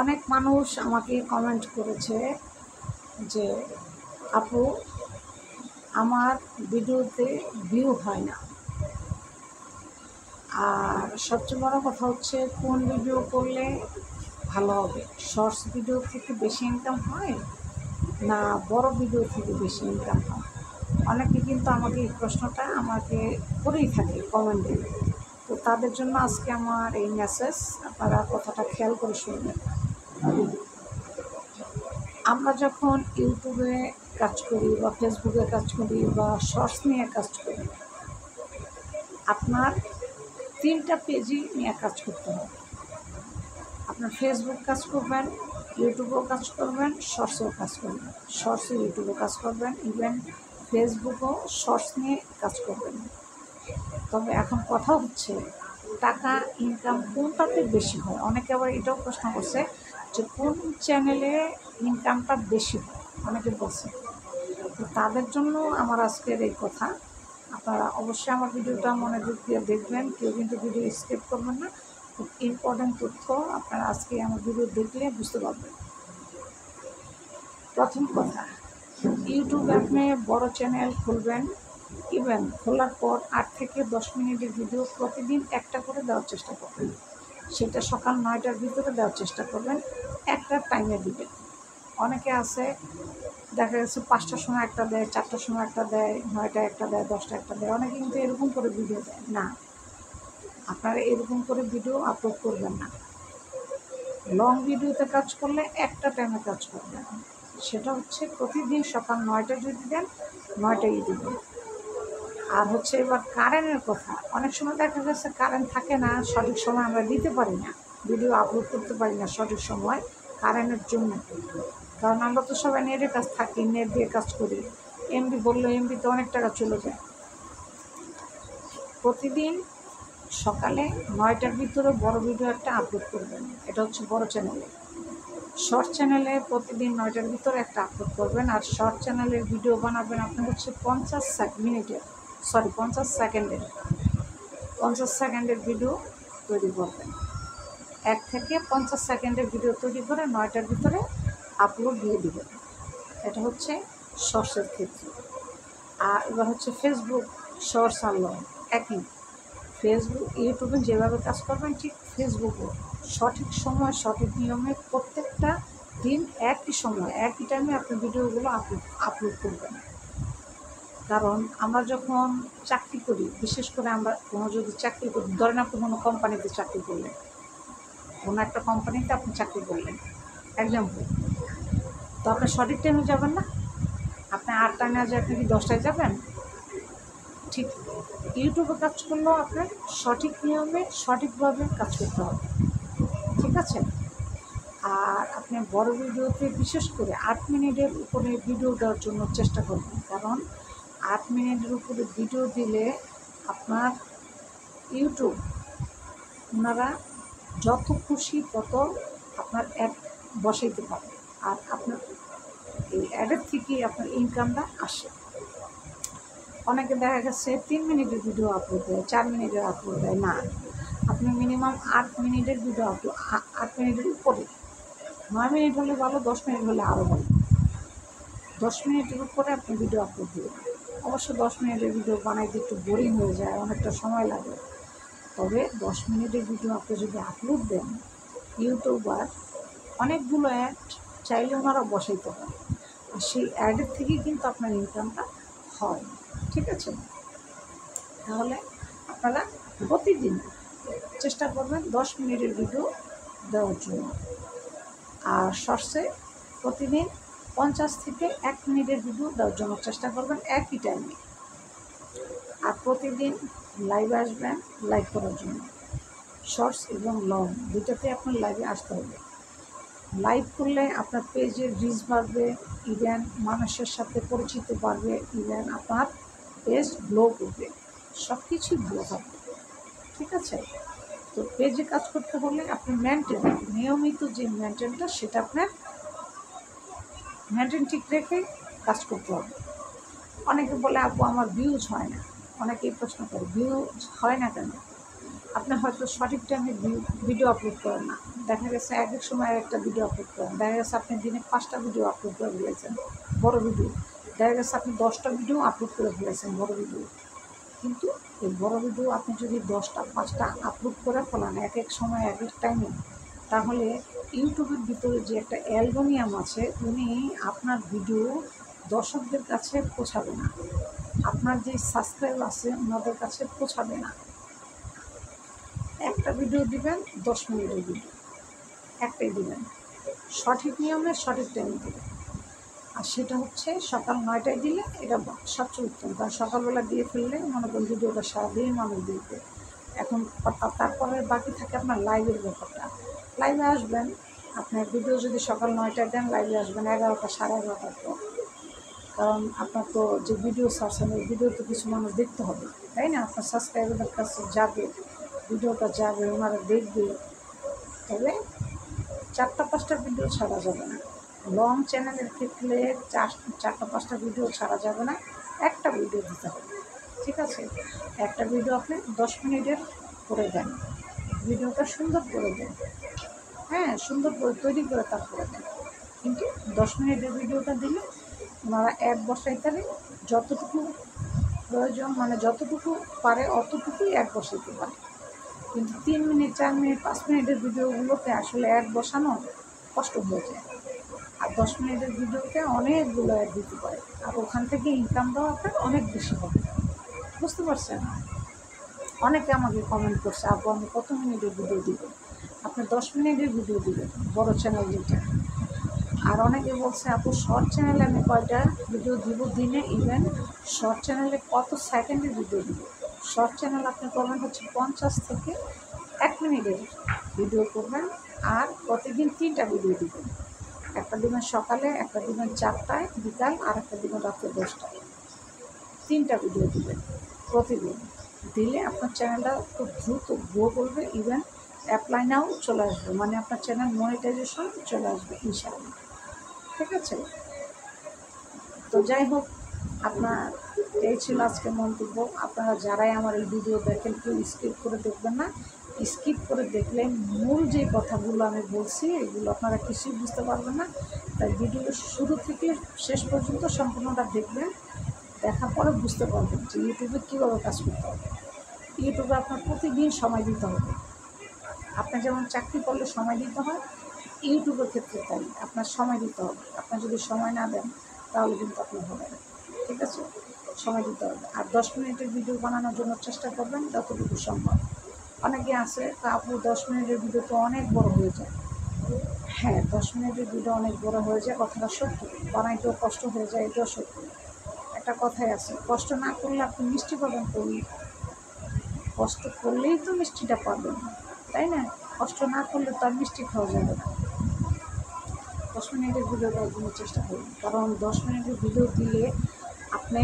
অনেক মানুষ আমাকে কমেন্ট করেছে যে আপু আমার ভিডিওতে ভিউ হয় না, আর সবচেয়ে বড় কথা হচ্ছে কোন ভিডিও করলে ভালো হবে, শর্টস ভিডিও থেকে বেশি ইনকাম হয় না বড় ভিডিও থেকে বেশি ইনকাম হয়। অনেকে কিন্তু আমাকে এই প্রশ্নটা আমাকে করেই থাকে কমেন্টে। তো তাদের জন্য আজকে আমার এই মেসেজ, আপনারা কথাটা খেয়াল করে শুনবেন। আমরা যখন ইউটিউবে কাজ করি বা ফেসবুকে কাজ করি বা শর্টস নিয়ে কাজ করি, আপনার 3টা পেজই নিয়ে কাজ করতে হবে। আপনার ফেসবুক কাজ করবেন, ইউটিউবেও কাজ করবেন, শর্টসেও কাজ করবেন, শর্টসে ইউটিউবেও কাজ করবেন, ইভেন ফেসবুকও শর্টস নিয়ে কাজ করবেন। তবে এখন কথা হচ্ছে টাকা ইনকাম কোনটাতে বেশি হয়। অনেকে আবার এটাও প্রশ্ন করছে যে কোন চ্যানেলে ইনকামটা বেশি হয়, অনেকে বলছে। তো তাদের জন্য আমার আজকের এই কথা। আপনারা অবশ্যই আমার ভিডিওটা মনোযোগ দিয়ে দেখবেন, কেউ কিন্তু ভিডিও স্কিপ করবেন না। খুব ইম্পর্টেন্ট তথ্য আপনারা আজকে আমার ভিডিও দেখলে বুঝতে পারবেন। প্রথম কথা, ইউটিউবে আপনি বড় চ্যানেল খুলবেন, ইভেন খোলার পর 8 থেকে 10 মিনিটের ভিডিও প্রতিদিন একটা করে দেওয়ার চেষ্টা করবেন। সেটা সকাল 9টার ভিতরে দেওয়ার চেষ্টা করবেন, একটা টাইমে দিবেন। অনেকে আছে দেখা গেছে 5টার সময় একটা দেয়, 4টার সময় একটা দেয়, 9টায় একটা দেয়, 10টা একটা দেয়। অনেকে কিন্তু এরকম করে ভিডিও দেয় না। আপনারা এরকম করে ভিডিও আপলোড করবেন না। লং ভিডিওতে কাজ করলে একটা টাইমে কাজ করবেন, সেটা হচ্ছে প্রতিদিন সকাল 9টায় যদি দেন 9টায় দিবেন। আর হচ্ছে এবার কারেন্টের কথা, অনেক সময় দেখা গেছে কারেন্ট থাকে না, সঠিক সময় আমরা দিতে পারি না, ভিডিও আপলোড করতে পারি না সঠিক সময় কারেন্টের জন্য। কারণ আমরা তো সবাই নেটের কাজ থাকি, নেট দিয়ে কাজ করি, এমবি বললে এমবিতে অনেক টাকা চলে যায়। প্রতিদিন সকালে 9টার ভিতরে বড় ভিডিও একটা আপলোড করবেন, এটা হচ্ছে বড় চ্যানেলে। শর্ট চ্যানেলে প্রতিদিন 9টার ভিতরে একটা আপলোড করবেন। আর শর্ট চ্যানেলের ভিডিও বানাবেন আপনি হচ্ছে 50 সেকেন্ডের 50 সেকেন্ডের ভিডিও তৈরি করবেন। 1 থেকে 50 সেকেন্ডের ভিডিও তৈরি করে 9টার ভিতরে আপলোড দিয়ে দেবেন। এটা হচ্ছে শর্টসের ক্ষেত্রে। আর এবার হচ্ছে ফেসবুক শর্টস আর লং একই। ফেসবুক ইউটিউবে যেভাবে কাজ করবেন ঠিক ফেসবুকও সঠিক সময় সঠিক নিয়মে প্রত্যেকটা দিন একই সময় একই টাইমে আপনি ভিডিওগুলো আপলোড করবেন। কারণ আমরা যখন চাকরি করি, বিশেষ করে আমরা কোনো যদি চাকরি করি, ধরেন আপনি কোনো কোম্পানিতে চাকরি করলেন, কোনো একটা কোম্পানিতে আপনি চাকরি করলেন এক্সাম্পল, তো আপনি সঠিক টাইমে যাবেন না। আপনি 8টায় না যায় আপনি কি 10টায় যাবেন? ঠিক ইউটিউবে কাজ করলেও আপনার সঠিক নিয়মে সঠিকভাবে কাজ করতে হবে, ঠিক আছে? আর আপনি বড় ভিডিওতে বিশেষ করে 8 মিনিটের উপরে ভিডিও দেওয়ার জন্য চেষ্টা করবেন। কারণ 8 মিনিটের উপরে ভিডিও দিলে আপনার ইউটিউব ওনারা যত খুশি তত আপনার অ্যাড বসাইতে পারে, আর আপনার এই অ্যাডের থেকেই আপনার ইনকামটা আসে। অনেকে দেখা গেছে 3 মিনিটের ভিডিও আপলোড দেয়, 4 মিনিটের আপলোড দেয় না। আপনি মিনিমাম 8 মিনিটের ভিডিও আপলোড, 8 মিনিটের উপরে, 9 মিনিট হলে ভালো, 10 মিনিট হলে আরও ভালো। 10 মিনিটের উপরে আপনি ভিডিও আপলোড দিবেন। অবশ্য 10 মিনিটের ভিডিও বানাইতে একটু বোরিং হয়ে যায়, অনেকটা সময় লাগে। তবে 10 মিনিটের ভিডিও আপনি যদি আপলোড দেন, ইউটিউবার অনেকগুলো অ্যাড চাইলে ওনারা বসাইতে পারে, আর সেই অ্যাডের থেকেই কিন্তু আপনার ইনকামটা হয়, ঠিক আছে? তাহলে আপনারা প্রতিদিন চেষ্টা করবেন 10 মিনিটের ভিডিও দেওয়ার জন্য। আর শর্টসে প্রতিদিন 50 থেকে 1 মিনিটের ভিডিও দেওয়ার জন্য চেষ্টা করবেন একই টাইমে। আর প্রতিদিন লাইভে আসবেন লাইভ করার জন্য। শর্টস এবং লং দুটাতে আপনার লাইভে আসতে হবে। লাইভ করলে আপনার পেজের রিচ বাড়বে, ইভেন মানুষের সাথে পরিচিত বাড়বে, ইভেন আপনার পেজ গ্লো করবে, সব কিছুই ভালো থাকবে, ঠিক আছে? তো পেজে কাজ করতে হলে আপনি নিয়মিত যে মেনটেনটা সেটা আপনার মেনটেন ঠিক রেখে কাজ করতে হবে। অনেকে বলে আপু আমার ভিউজ হয় না, অনেকেই প্রশ্ন করে ভিউজ হয় না কেন? আপনি হয়তো সঠিক টাইমে ভিডিও আপলোড করেন না, দেখা গেছে এক এক সময় একটা ভিডিও আপলোড করেন, দেখা গেছে আপনি দিনে 5টা ভিডিও আপলোড করে ফেলেছেন বড় ভিডিও, দেখা গেছে আপনি 10টা ভিডিও আপলোড করে ফেলেছেন বড় ভিডিও। কিন্তু এই বড় ভিডিও আপনি যদি 10টা 5টা আপলোড করে ফেলান এক এক সময় এক এক টাইমে, তাহলে ইউটিউবের ভিতরে যে একটা অ্যালগোরিদম আছে উনি আপনার ভিডিও দর্শকদের কাছে পৌঁছাবে না, আপনার যে সাবস্ক্রাইব আছে ওনাদের কাছে পৌঁছাবে না। একটা ভিডিও দিবেন 10 মিনিটের ভিডিও, একটাই দিবেন, সঠিক নিয়মে সঠিক টাইমে দিবেন। আর সেটা হচ্ছে সকাল 9টায় দিলে এটা সবচেয়ে উত্তম, কারণ সকালবেলা দিয়ে ফেললে মনে করেন ভিডিওটা সারাদিন মানুষ দেখবে। এখন তারপরে বাকি থাকে আপনার লাইভের ব্যাপারটা। লাইভে আসবেন, আপনার ভিডিও যদি সকাল 9টায় দেন লাইভে আসবেন 11টা 11:30টার পর, কারণ আপনার তো যে ভিডিও ছাড়ছেন ওই ভিডিও তো কিছু মানুষ দেখতে হবে, তাই না? আপনার সাবস্ক্রাইবারদের কাছে যাবে, ভিডিওটা যাবে, ওনারা দেখবে। তবে 4টা 5টা ভিডিও ছাড়া যাবে না। লং চ্যানেলের ক্ষেত্রে 4টা 5টা ভিডিও ছাড়া যাবে না, একটা ভিডিও দিতে হবে, ঠিক আছে? একটা ভিডিও আপনি 10 মিনিটের করে দেন, ভিডিওটা সুন্দর করে দেন, হ্যাঁ সুন্দর করে তৈরি করে তারপরে দেন। কিন্তু 10 মিনিটের ভিডিওটা দিলে ওনারা এক বসাইতে যতটুকু প্রয়োজন, মানে যতটুকু পারে অতটুকুই এক বসাইতে পারে। কিন্তু 3 মিনিট 4 মিনিট 5 মিনিটের ভিডিওগুলোতে আসলে অ্যাড বসানো কষ্ট হয়ে যায়। আর 10 মিনিটের ভিডিওতে অনেকগুলো অ্যাড দিতে পারে, আর ওখান থেকে ইনকামটাও আপনার অনেক বেশি হবে। বুঝতে পারছেন? অনেকে আমাকে কমেন্ট করছে, আপু আমি কত মিনিটের ভিডিও দিব? আপনি 10 মিনিটের ভিডিও দিবেন বড় চ্যানেল যেটা। আর অনেকে বলছে আপু শর্ট চ্যানেলে আমি কয়টা ভিডিও দিব দিনে, ইভেন শর্ট চ্যানেলে কত সেকেন্ডের ভিডিও দিব? শর্ট চ্যানেল আপনি করবেন হচ্ছে 50 থেকে 1 মিনিটের ভিডিও করবেন, আর প্রতিদিন 3টা ভিডিও দিবেন। একটা দিবেন সকালে, একটা দিবেন 4টায় বিকাল, আর একটা দিবেন রাত্রে 10টায়। 3টা ভিডিও দিবেন প্রতিদিন। দিলে আপনার চ্যানেলটা খুব দ্রুত গ্রো করবে, ইভেন অ্যাপ্লাইনাও চলে আসবে, মানে আপনার চ্যানেল মনিটাইজেশন চলে আসবে ইনশাআল্লাহ, ঠিক আছে? তো যাই হোক, আপনার এই ছিল আজকে মন্তব্য। আপনারা যারাই আমার এই ভিডিও দেখেন কেউ স্কিপ করে দেখবেন না, স্কিপ করে দেখলে মূল যে কথাগুলো আমি বলছি এগুলো আপনারা কিছুই বুঝতে পারবেন না। তাই ভিডিও শুরু থেকে শেষ পর্যন্ত সম্পূর্ণটা দেখবেন, দেখার পরে বুঝতে পারবেন যে ইউটিউবে কীভাবে কাজ করতে হবে। ইউটিউবে আপনার প্রতিদিন সময় দিতে হবে। আপনার যেমন চাকরি করলে সময় দিতে হয়, ইউটিউবের ক্ষেত্রে তাই আপনার সময় দিতে হবে। আপনার যদি সময় না দেন তাহলে কিন্তু আপনার হবে না, ঠিক আছে? সময় দিতে হবে। আর 10 মিনিটের ভিডিও বানানোর জন্য চেষ্টা করবেন যতটুকু সম্ভব। অনেকে আছে আপু 10 মিনিটের ভিডিও তো অনেক বড় হয়ে যায়। হ্যাঁ 10 মিনিটের ভিডিও অনেক বড় হয়ে যায়, কথাটা সত্য। বানাইতেও কষ্ট হয়ে যায়, এটাও সত্য। একটা কথাই আছে, কষ্ট না করলে আপনি মিষ্টি পাবেন কই? কষ্ট করলেই তো মিষ্টিটা পাবেন, তাই না? কষ্ট না করলে তো আর মিষ্টি খাওয়া যাবে না। 10 মিনিটের ভিডিও দেওয়ার জন্য চেষ্টা করুন, কারণ 10 মিনিটের ভিডিও দিলে আপনি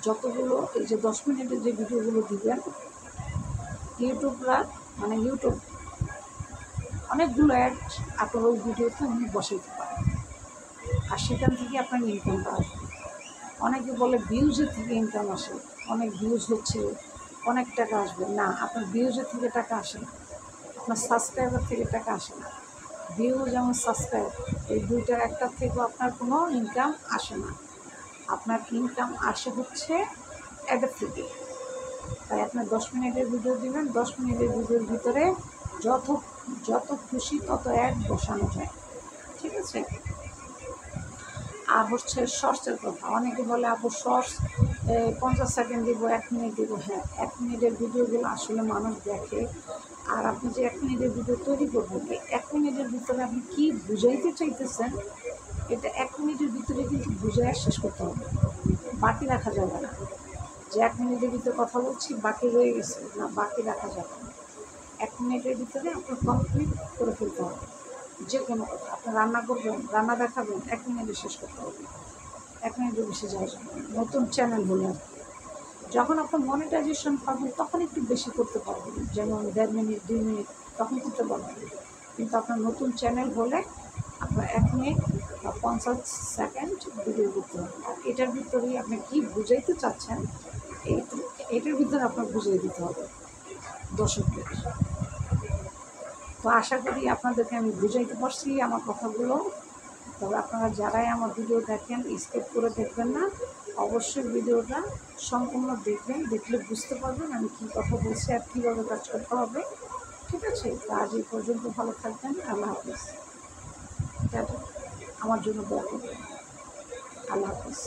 যতগুলো এই যে 10 মিনিটের যে ভিডিওগুলো দিবেন, ইউটিউবরা মানে ইউটিউব অনেকগুলো অ্যাড আপনার ওই ভিডিওতে উনি বসাইতে পারেন, আর সেখান থেকে আপনার ইনকামটা আসবে। অনেকে বলে ভিউজের থেকে ইনকাম আসে, অনেক ভিউজ হচ্ছে অনেক টাকা আসবে। না, আপনার ভিউজের থেকে টাকা আসে না, আপনার সাবস্ক্রাইবার থেকে টাকা আসে না। ভিউ যেমন সাবস্ক্রাইব, এই দুইটার একটার থেকেও আপনার কোনো ইনকাম আসে না। আপনার ইনকাম আসে হচ্ছে অ্যাডের থেকে। তাই আপনার 10 মিনিটের ভিডিও দিবেন, 10 মিনিটের ভিডিওর ভিতরে যত যত খুশি তত অ্যাড বসানো যায়, ঠিক আছে? আর হচ্ছে শর্টসের কথা, অনেকে বলে আপু শর্টস 50 সেকেন্ড দিব, 1 মিনিট দিব। হ্যাঁ 1 মিনিটের ভিডিওগুলো আসলে মানুষ দেখে। আর আপনি যে 1 মিনিটের ভিডিও তৈরি করবেন, এই 1 মিনিটের ভিতরে আপনি কী বুঝাইতে চাইতেছেন এটা 1 মিনিটের ভিতরে কিন্তু বুঝাইয়া শেষ করতে হবে, বাকি রাখা যাবে না। যে 1 মিনিটের ভিতরে কথা বলছি বাকি রয়ে গেছে, না, বাকি রাখা যাবে না। 1 মিনিটের ভিতরে আপনার কমপ্লিট করে ফেলতে হবে। যে কোনো কথা, আপনি রান্না করবেন, রান্না দেখাবেন, 1 মিনিটে শেষ করতে হবে। 1 মিনিটের বেশি যায় না, নতুন চ্যানেল হলে আর কি। যখন আপনার মনিটাইজেশন পাবেন তখন একটু বেশি করতে পারবেন, যেমন 1.5 মিনিট 2 মিনিট তখন করতে পারবেন। কিন্তু আপনার নতুন চ্যানেল হলে আপনার 1 মিনিট বা 50 সেকেন্ড ভিডিও করতে হবে। আর এটার ভিতরেই আপনি কী বুঝাইতে চাচ্ছেন এটার ভিতরে আপনার বুঝিয়ে দিতে হবে দর্শকদের। তো আশা করি আপনাদেরকে আমি বুঝাইতে পারছি আমার কথাগুলো। তবে আপনারা যারাই আমার ভিডিও দেখেন স্কিপ করে দেখবেন না, অবশ্যই ভিডিওটা সম্পূর্ণ দেখবেন, দেখলে বুঝতে পারবেন আমি কী কথা বলছি আর কীভাবে কাজ করতে হবে। ঠিক আছে, তো আজ এই পর্যন্ত, ভালো থাকবেন, আল্লাহ হাফিজ। টাটা। আমার জন্য দোয়া করবেন। আল্লাহ হাফিজ।